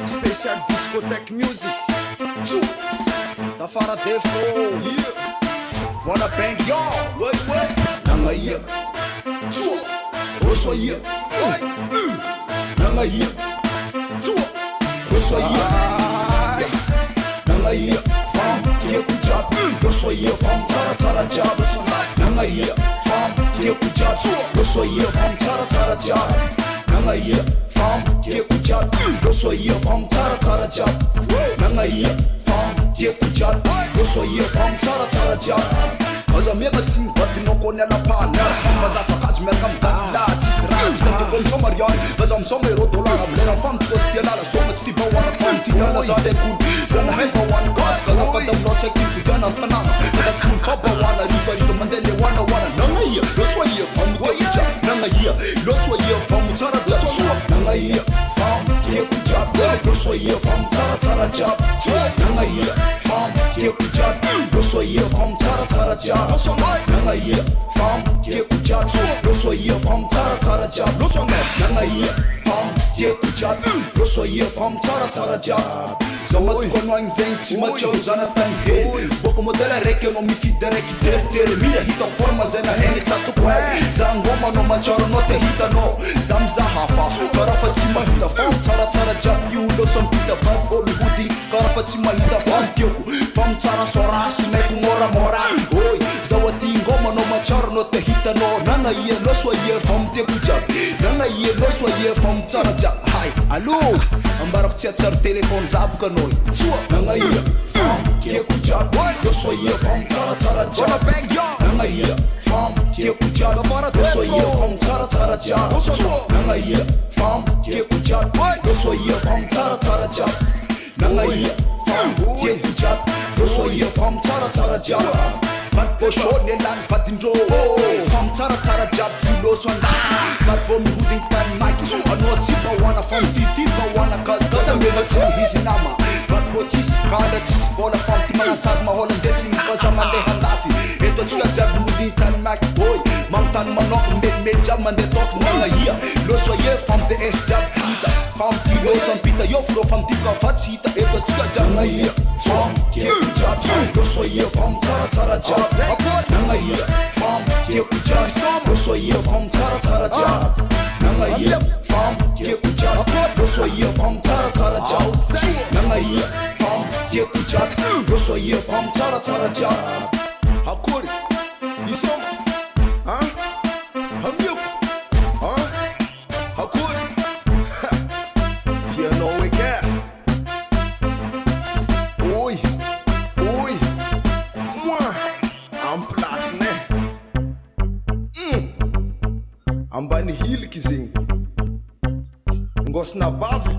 Special discotheque music. Tafara Dethrow. Yeah. Wanna bang y'all? Wait. Nagna yeah. Rosso yeah. Nagna yeah. Rosso yeah. Nagna yeah. Fam kia kujat. Rosso yeah. Fam tara jab. Nagna yeah. Fam kia kujat. Rosso yeah. Fam tara jab. Nagna yeah. Fam kia kujat. Rosso yeah. Fam tara jab. Nagna yeah. Fam kia kujat. Rosso yeah. Fam tara jab. Cause I'm never seen but you know on la pana. Mas a fakat me kam dasla tisra. Stand up on somarion, but I'm somewhere dollar. I'm letting fam to steal so much people wanna come to us are they good. So I have one cause cause I'm them not taking the gun on Panama. Cause I could cover one and you can and then they wanna Nagna here, that's why you from Goya. Nagna here, that's why you from Tara Jab. Nagna here, fam, here Jab. That's why you from Tara Jab. Nagna here, fam, here Jab. That's why you from Tara Jab. Nagna here, fam, here kujat. Rosso here from tara jab. Nagna here, fam, here kujat. Rosso here from tara jab. Zamat ko noang zeng tima chozana tange. Boko modela reke no mi fidere ki tere. Mira hita forma zena hene tatu kwa. Zangoma no macharo no te hita no. Zamza hafa. Karafa tima hita fam tara jab. You know some pita fam for me hudi. Karafa tima hita fam tioku. Fam tara sora sumeku mora. Oi, zawati ngoma no macharo no te hita no. Nagna ye no so ye fam te kujab. Nagna ye no so ye fam tara jab. Hi, allo. Ambarok chat telefon zab ka noi. Nagna ye fam ke kujab. No so ye fam tara jab. Nagna ye fam ke kujab. No so ye fam tara jab. Nagna ye fam ke kujab. No so ye fam tara jab. Nagna ye fam ke kujab. No so ye fam tara jab. But for short nelang fatindro. Fam tara jab you know so nah. But for me hooding tan mic. I know tipa wanna fam tipa wanna cause I'm never tell he's in ama. But for this card tis for the fam timana sas ma holan desin cause I'm ande handafi. Eto chika jab hooding tan mic boy. Mantan manok me jam and they talk Nagna here. Lo so ye fam the S jab tita. Fam tilo some pita yo fro fam tika fatita. Eto chika jab Nagna here. Fam ke jab. Lo so ye fam tara jab. Nagna here, fam, here kujat. No so ye fam tara jab. Nagna here, fam, here kujat. No so ye fam tara jab. Nagna here, fam, here kujat. No so ye fam tara jab. Hakuri, isom, hamyuk, hakuri. Tia no we care. Oi. En place ne Ambani hili kizing Ngos na bavi